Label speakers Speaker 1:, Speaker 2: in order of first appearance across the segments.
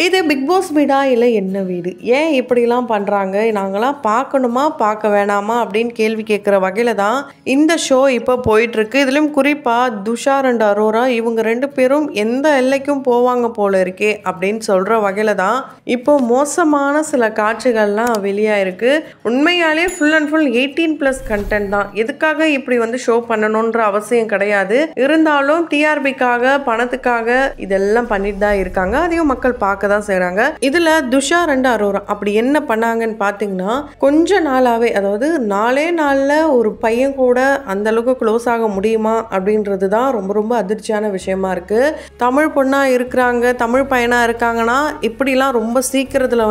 Speaker 1: இது big pass வீடா இல்லை என்ன வீடு? ஏன் இப்படிலாம் பண்ணுறாங்க? நாங்களாம் பார்க்கணுமா பார்க்க வேணாமா அப்படின்னு கேள்வி கேட்குற வகையில் தான் இந்த ஷோ இப்போ போயிட்டுருக்கு. இதுலேயும் குறிப்பாக துஷார் அண்ட் அரோரா இவங்க 2 பேரும் எந்த எல்லைக்கும் போவாங்க போல இருக்கே அப்படின்னு சொல்கிற வகையில் தான் இப்போ மோசமான சில காட்சிகள்லாம் வெளியாயிருக்கு. உண்மையாலே ஃபுல் அண்ட் ஃபுல் 18+ கண்டென்ட் தான். எதுக்காக இப்படி ஷோ பண்ணணுன்ற அவசியம் கிடையாது. இருந்தாலும் டிஆர்பிக்காக பணத்துக்காக இதெல்லாம் பண்ணிட்டு தான் இருக்காங்க. அதையும் மக்கள் பார்க்க தான் செய்றாங்க. இதுல துஷார் அண்ட் அரோரா அப்படி என்ன பண்ணாங்கன்னு பாத்தீங்கன்னா, கொஞ்ச நாளாவே, அதாவது 4 நாள்ல ஒரு பையன் கூட அந்த அளவுக்கு க்ளோஸ் ஆக முடியுமா அப்படின்றது தான் ரொம்ப ரொம்ப அதிர்ச்சியான விஷயமா இருக்கு. தமிழ் பொண்ணா இருக்கிறாங்க, தமிழ் பையனா இருக்காங்கன்னா இப்படிலாம் ரொம்ப சீக்கிரத்துல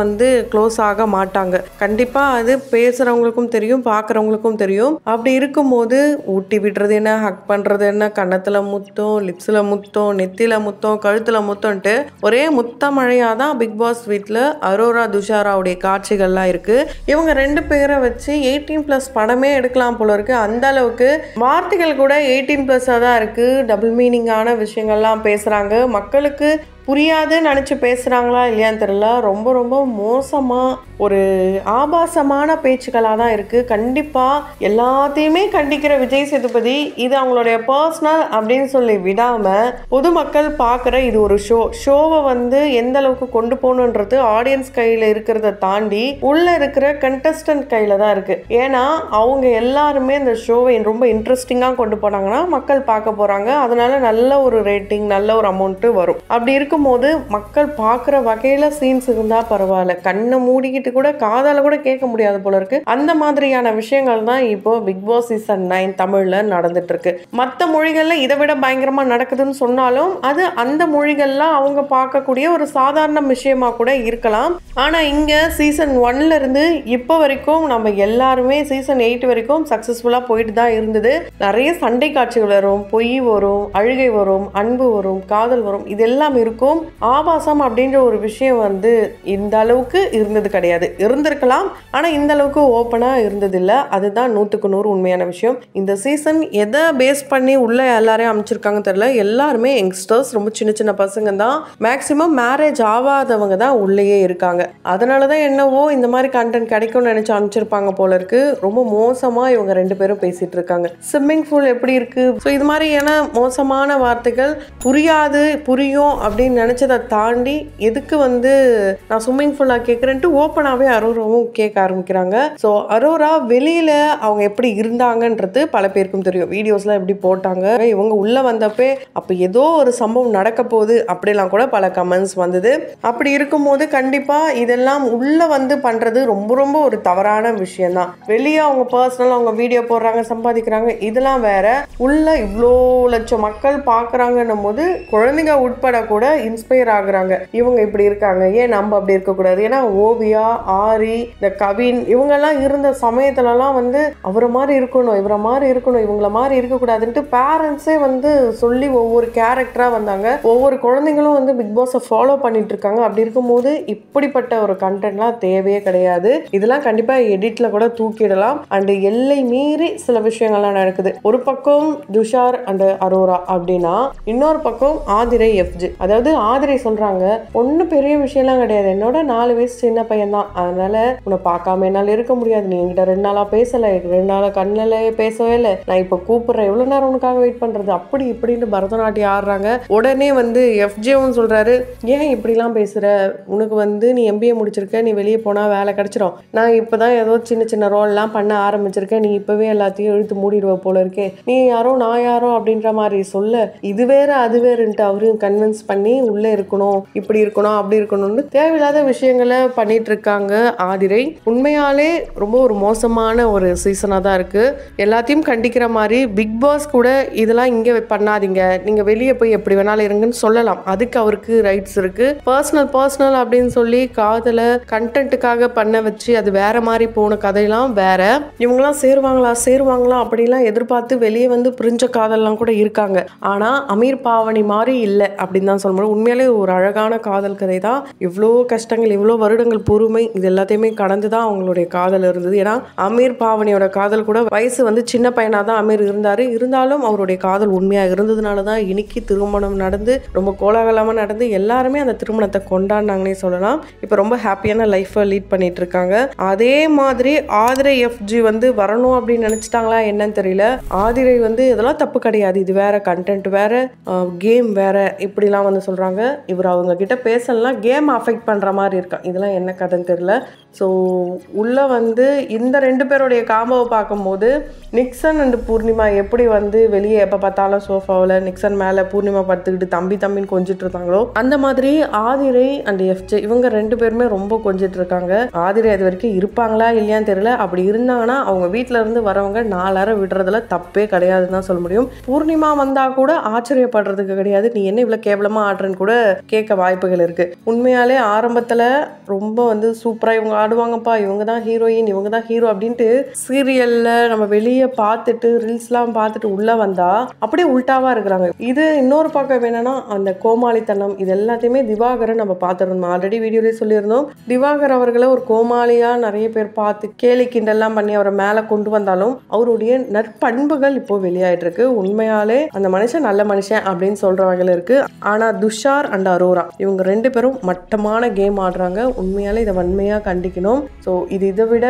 Speaker 1: க்ளோஸ் ஆக மாட்டாங்க. கண்டிப்பா அது பேசுறவங்களுக்கும் தெரியும், பாக்குறவங்களுக்கும் தெரியும். அப்படி இருக்கும்போது ஊட்டி விடுறது என்ன, ஹக் பண்றது என்ன, கன்னத்துல முத்தம், லிப்ஸ்ல முத்தம், நெத்தில முத்தம், கழுத்துல முத்தம்ட்டு ஒரே முத்த மழையா தான் பிக் பாஸ் வீட்டில் அரோரா துஷாராவுடைய காட்சிகள்லாம் இருக்கு. இவங்க 2 பேரை வச்சு 18+ படமே எடுக்கலாம் போல இருக்கு. அந்த அளவுக்கு வார்த்தைகள் கூட 18+ தான் இருக்கு. டபுள் மீனிங்கான விஷயங்கள்லாம் பேசுறாங்க. மக்களுக்கு புரியாதுன்னு நினச்சி பேசுகிறாங்களா இல்லையான்னு தெரியல. ரொம்ப ரொம்ப மோசமாக ஒரு ஆபாசமான பேச்சுக்களாக தான் இருக்குது. கண்டிப்பாக எல்லாத்தையுமே கண்டிக்கிற விஜய் சேதுபதி இது அவங்களுடைய பர்சனல் அப்படின்னு சொல்லி விடாமல் பொதுமக்கள் பார்க்குற இது ஒரு ஷோவை எந்த அளவுக்கு கொண்டு போகணுன்றது ஆடியன்ஸ் கையில் இருக்கிறத தாண்டி உள்ளே இருக்கிற கண்டஸ்டன்ட் கையில் தான் இருக்குது. ஏன்னா அவங்க எல்லாருமே இந்த ஷோவை ரொம்ப இன்ட்ரெஸ்டிங்காக கொண்டு போனாங்கன்னா மக்கள் பார்க்க போகிறாங்க. அதனால நல்ல ஒரு ரேட்டிங், நல்ல ஒரு அமௌண்ட்டு வரும். அப்படி இருக்கும் போது மக்கள் பார்க்குற வகையில சீன்ஸ் இருந்தா பரவாயில்ல. கண்ணை மூடிக்கிட்டு கூட காதால கூட கேட்க முடியாது போல இருக்கு. அந்த மாதிரியான விஷயங்கள் தான் இப்போ பிக் பாஸ் சீசன் 9 தமிழ்ல நடந்துட்டு இருக்கு. மற்ற மொழிகள்ல இதை விட பயங்கரமா நடக்குதுன்னு சொன்னாலும் அது அந்த மொழிகள்லாம் அவங்க பார்க்கக்கூடிய ஒரு சாதாரண விஷயமா கூட இருக்கலாம். ஆனா இங்க சீசன் 1ல இருந்து இப்போ வரைக்கும் நம்ம எல்லாருமே சீசன் 8 வரைக்கும் சக்சஸ்ஃபுல்லா போயிட்டு தான் இருந்தது. நிறைய சண்டை காட்சிகள் வரும், பொய் வரும், அழுகை வரும், அன்பு வரும், காதல் வரும், இதெல்லாம் இருக்கும். ஆபாசம் அப்படின்ற ஒரு விஷயம் இந்த அளவுக்கு இருந்தது கிடையாது. இருந்திருக்கலாம், ஆனா இந்த அளவுக்கு ஓப்பனா இருந்தது இல்லை. அதுதான் 100க்கு 100 உண்மையான விஷயம். இந்த சீசன் எதை பேஸ் பண்ணி உள்ள எல்லாரையும் அமைச்சிருக்காங்க தெரியல. எல்லாருமே யங்ஸ்டர்ஸ், ரொம்ப சின்ன சின்ன பசங்க தான். மேக்சிமம் மேரேஜ் ஆகாதவங்க தான் உள்ளேயே இருக்காங்க. அதனாலதான் என்னவோ இந்த மாதிரி கண்டென்ட் கிடைக்கும்னு நினைச்சு அமைச்சிருப்பாங்க போல இருக்கு. ரொம்ப மோசமா இவங்க 2 பேரும் பேசிட்டு இருக்காங்க. ஸ்விம்மிங் பூல் எப்படி இருக்கு, ஸோ இது மாதிரியான மோசமான வார்த்தைகள் புரியாது, புரியும் அப்படின்னு நினைச்சதை தாண்டி எதுக்கு நான் ஸ்விம்மிங் பூலாக கேட்குறேன்ட்டு ஓப்பனாகவே அரோராவும் கேட்க ஆரம்பிக்கிறாங்க. ஸோ அரோரா வெளியில் அவங்க எப்படி இருந்தாங்கன்றது பல பேருக்கும் தெரியும். வீடியோஸ்லாம் எப்படி போட்டாங்க. இவங்க உள்ளே வந்தப்பே அப்போ ஏதோ ஒரு சம்பவம் நடக்க போகுது அப்படிலாம் கூட பல கமெண்ட்ஸ் வந்தது. அப்படி இருக்கும்போது கண்டிப்பாக இதெல்லாம் உள்ளே பண்ணுறது ரொம்ப ரொம்ப ஒரு தவறான விஷயம்தான். வெளியே அவங்க பர்சனலாக அவங்க வீடியோ போடுறாங்க, சம்பாதிக்கிறாங்க, இதெல்லாம் வேற. உள்ள இவ்வளோ லட்சம் மக்கள் பார்க்குறாங்கன்னும் போது குழந்தைங்க உட்பட கூட இன்ஸ்பயர் ஆகுறாங்க. இவங்க இப்படி இருக்காங்க, ஏன் நம்ம அப்படி இருக்கக்கூடாது? ஏன்னா ஓவியா, ஆரி, இந்த கவின் இவங்கெல்லாம் இருந்த சமயத்துலலாம் அவரை மாதிரி இருக்கணும், இவரை மாதிரி இருக்கணும், இவங்கள மாதிரி இருக்கக்கூடாதுன்ட்டு பேரண்ட்ஸே சொல்லி ஒவ்வொரு கேரக்டரா வந்தாங்க. ஒவ்வொரு குழந்தைங்களும் பிக் பாஸை ஃபாலோ பண்ணிட்டு இருக்காங்க. அப்படி இருக்கும்போது இப்படிப்பட்ட ஒரு கண்டென்ட்லாம் தேவையே கிடையாது. இதெல்லாம் கண்டிப்பா எடிட்ல கூட தூக்கிடலாம். அண்ட் எல்லை மீறி சில விஷயங்கள்லாம் நடக்குது. ஒரு பக்கம் துஷார் அண்ட் அரோரா அப்படின்னா, இன்னொரு பக்கம் ஆதிரை எஃப்ஜி. அதாவது ஆதிரை சொல்றாங்க, ஒன்னும் பெரிய விஷயம்லாம் கிடையாது, என்னோட 4 வயசு சின்ன பையன் தான், அதனால உன்னை பார்க்காம என்னால இருக்க முடியாது, நீ என்கிட்ட 2 நாளா பேசல, 2 நாளா கண்ணில் பேசவே இல்லை, நான் இப்ப கூப்பிடுறேன், எவ்வளவு நேரம் உனக்காக வெயிட் பண்றது, அப்படி இப்படின்னு பரதநாட்டியம் ஆடுறாங்க. உடனே எஃப்ஜேவும் சொல்றாரு, ஏன் இப்படிலாம் பேசுற, உனக்கு நீ MBA முடிச்சிருக்க, நீ வெளியே போனா வேலை கிடைச்சிரும், நான் இப்பதான் ஏதோ சின்ன சின்ன ரோல்லாம் பண்ண ஆரம்பிச்சிருக்கேன், நீ இப்பவே எல்லாத்தையும் இழுத்து மூடிடுவ போல இருக்கே, நீ யாரோ நான் யாரோ அப்படின்ற மாதிரி சொல்ல, இது வேற அது வேறுன்ட்டு அவரையும் கன்வின்ஸ் பண்ணி உள்ளே இருக்கணும், இப்படி இருக்கணும், அப்படி இருக்கணும்னு தேவையில்லாத விஷயங்களை பண்ணிட்டு இருக்காங்க ஆதிரை. உண்மையாலே ரொம்ப ஒரு மோசமான ஒரு சீசனாக தான் இருக்கு. எல்லாத்தையும் கண்டிக்கிற மாதிரி பிக் பாஸ் கூட இதெல்லாம் இங்கே பண்ணாதீங்க, நீங்க வெளியே போய் எப்படி வேணாலும் இருங்கன்னு சொல்லலாம். அதுக்கு அவருக்கு ரைட்ஸ் இருக்கு. பர்சனல் அப்படின்னு சொல்லி காதலை கண்டென்ட்டுக்காக பண்ண வச்சு அது வேற மாதிரி போன கதையெல்லாம் வேற. இவங்கெல்லாம் சேருவாங்களா அப்படிலாம் எதிர்பார்த்து வெளியே பிரிஞ்ச காதல்லாம் கூட இருக்காங்க. ஆனா அமீர் பாவனி மாதிரி இல்லை அப்படின்னு தான் சொல்ல முடியும். சொல்கிறாங்க. உண்மையிலே ஒரு அழகான காதல் கதை தான். இவ்வளோ கஷ்டங்கள், இவ்வளோ வருடங்கள் பொறுமை, இது எல்லாத்தையுமே கடந்து தான் அவங்களுடைய காதல் இருந்தது. ஏன்னா அமீர் பாவனியோட காதல் கூட வயசு வந்து சின்ன பையனாக தான் அமீர் இருந்தார். இருந்தாலும் அவருடைய காதல் உண்மையாக இருந்ததுனால தான் இன்னைக்கு திருமணம் நடந்து ரொம்ப கோலாகலமாக நடந்து எல்லாருமே அந்த திருமணத்தை கொண்டாடினாங்கன்னே சொல்லலாம். இப்போ ரொம்ப ஹாப்பியான லைஃப்பை லீட் பண்ணிட்டு இருக்காங்க. அதே மாதிரி ஆதிரை எஃப்ஜி வந்து வரணும் அப்படின்னு நினச்சிட்டாங்களா என்னன்னு தெரியல. ஆதிரை வந்து இதெல்லாம் தப்பு கிடையாது, இது வேற கண்டென்ட் வேற, கேம் வேற, இப்படிலாம் வந்து சொல்கிறாங்க. இவர் அவங்க கிட்ட பேசலாம் கேம் அஃபெக்ட் பண்ணுற மாதிரி இருக்கா. இதெல்லாம் என்ன கதைன்னு தெரியல. ஸோ உள்ளே வந்து இந்த 2 பேருடைய காம்போவை பார்க்கும்போது நிக்சன் அண்ட் பூர்ணிமா எப்படி வந்து வெளியே எப்போ பார்த்தாலும் சோஃபாவில் நிக்சன் மேலே பூர்ணிமா படுத்துக்கிட்டு தம்பின்னு கொஞ்சிட்டு இருந்தாங்களோ, அந்த மாதிரி ஆதிரை அண்ட் எஃப்ஜே இவங்க 2 பேருமே ரொம்ப கொஞ்சிட்டு இருக்காங்க. ஆதிரை அது வரைக்கும் இருப்பாங்களா இல்லையான்னு தெரியல. அப்படி இருந்தாங்கன்னா அவங்க வீட்டில இருந்து வரவங்க 4 அரை விடுறதுல தப்பே கிடையாதுன்னு தான் சொல்ல முடியும். பூர்ணிமா வந்தால் கூட ஆச்சரியப்படுறதுக்கு கிடையாது, நீ என்ன இவ்வளோ கேவலமாக ஆடுறன்னு கூட கேட்க வாய்ப்புகள் இருக்குது. உண்மையாலே ஆரம்பத்தில் ரொம்ப வந்து சூப்பராக இவங்க ஆடுவாங்கப்பா, இவங்க தான் ஹீரோயின், இவங்க தான் ஹீரோ அப்படின்ட்டு சீரியல்ல நம்ம வெளியே பார்த்துட்டு ரீல்ஸ்லாம் பார்த்துட்டு உள்ள வந்தா அப்படியே உல்டாவா இருக்கிறாங்க. இது இன்னொரு பக்கம் என்னன்னா அந்த கோமாளித்தனம், இது எல்லாத்தையுமே திவாகரன் நம்ம பார்த்துருந்தோம். ஆல்ரெடி வீடியோலேயே சொல்லியிருந்தோம். திவாகர் அவர்களை ஒரு கோமாளியா நிறைய பேர் பார்த்து கேலி கிண்டெல்லாம் பண்ணி அவரை மேலே கொண்டு வந்தாலும் அவருடைய நற்பண்புகள் இப்போ வெளியாயிட்டு இருக்கு. உண்மையாலே அந்த மனுஷன் நல்ல மனுஷன் அப்படின்னு சொல்ற வகையில் இருக்கு. ஆனா துஷார் அண்ட் அரோரா இவங்க 2 பேரும் மட்டமான கேம் ஆடுறாங்க. உண்மையாலே இதை வன்மையா கண்டிக்கணும். ஸோ இது இதை விட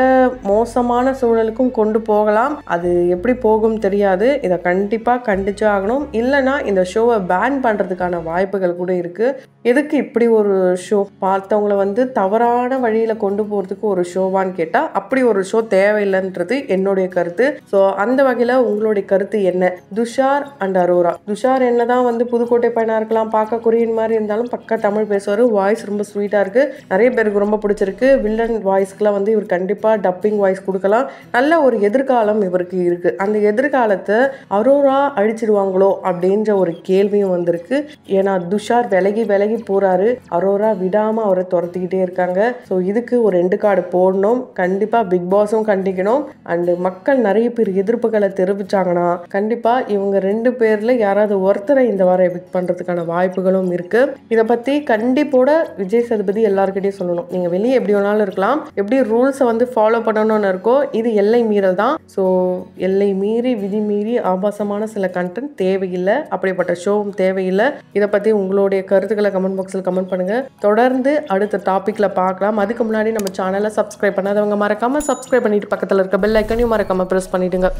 Speaker 1: மோசமான சூழலுக்கும் கொண்டு போகலாம். அது எப்படி போகும் தெரியாது. இதை கண்டிப்பாக கண்டிச்சு ஆகணும். இல்லைனா இந்த ஷோவை பேன் பண்ணுறதுக்கான வாய்ப்புகள் கூட இருக்குது. எதுக்கு இப்படி ஒரு ஷோ, பார்த்தவங்கள வந்து தவறான வழியில் கொண்டு போகிறதுக்கு ஒரு ஷோவான்னு கேட்டால் அப்படி ஒரு ஷோ தேவையில்லைன்றது என்னுடைய கருத்து. ஸோ அந்த வகையில் உங்களுடைய கருத்து என்ன? துஷார் அண்ட் அரோரா. துஷார் என்னதான் வந்து புதுக்கோட்டை பையனாக இருக்கலாம், பார்க்க கொரியன் மாதிரி இருந்தாலும் பக்கா தமிழ் பேசுவார். வாய்ஸ் ரொம்ப ஸ்வீட்டாக இருக்குது, நிறைய பேருக்கு ரொம்ப பிடிச்சிருக்கு. வில்லன் வாய்ஸ்க்குலாம் வந்து இவர் கண்டிப்பாக டப்பிங் வாய்ஸ் கொடுக்கலாம். நல்ல ஒரு எதிர்காலம் இவருக்கு இருக்குது. அந்த எதிர்காலத்தை அரோரா அழிச்சிடுவாங்களோ அப்படின்ற ஒரு கேள்வியும் வந்திருக்கு. ஏன்னா துஷார் விலகி போறாரு, அரோரா விடாமல் அவரை துரத்திக்கிட்டே இருக்காங்க. ஸோ இதுக்கு ஒரு எண்டு கார்டு போடணும். கண்டிப்பாக பிக் பாஸும் கண்டிக்கணும். அண்டு மக்கள் நிறைய பேர் எதிர்ப்புகளை தெரிவிச்சாங்கன்னா கண்டிப்பாக இவங்க 2 பேரில் யாராவது ஒருத்தரை இந்த வாரம் எவிக்ட் பண்ணுறதுக்கான வாய்ப்புகளும் இருக்குது. இதை பற்றி கண்டிப்போட விஜய் சேதுபதி எல்லாருக்கிட்டையும் சொல்லணும். நீங்கள் வெளியே எப்படி வேணாலும் இருக்கலாம், எப்படி ரூல்ஸை வந்து ஃபாலோ பண்ணணும்னு இருக்கோ, இது எல்லை மீறல் தான். ஸோ எல்லை மீறி விதி மீறி ஆபாசமான சில கண்டென்ட் தேவையில்லை, அப்படிப்பட்ட ஷோவும் தேவையில்லை. இதை பற்றி உங்களுடைய கருத்துக்களை கமெண்ட் பாக்ஸில் கமெண்ட் பண்ணுங்கள். தொடர்ந்து அடுத்த டாப்பிக்கில் பார்க்கலாம். அதுக்கு முன்னாடி நம்ம சேனலை சப்ஸ்கிரைப் பண்ணாதவங்க மறக்காமல் சப்ஸ்கிரைப் பண்ணிட்டு பக்கத்தில் இருக்க பெல் ஐக்கனையும் மறக்காமல் ப்ரெஸ் பண்ணிவிடுங்க.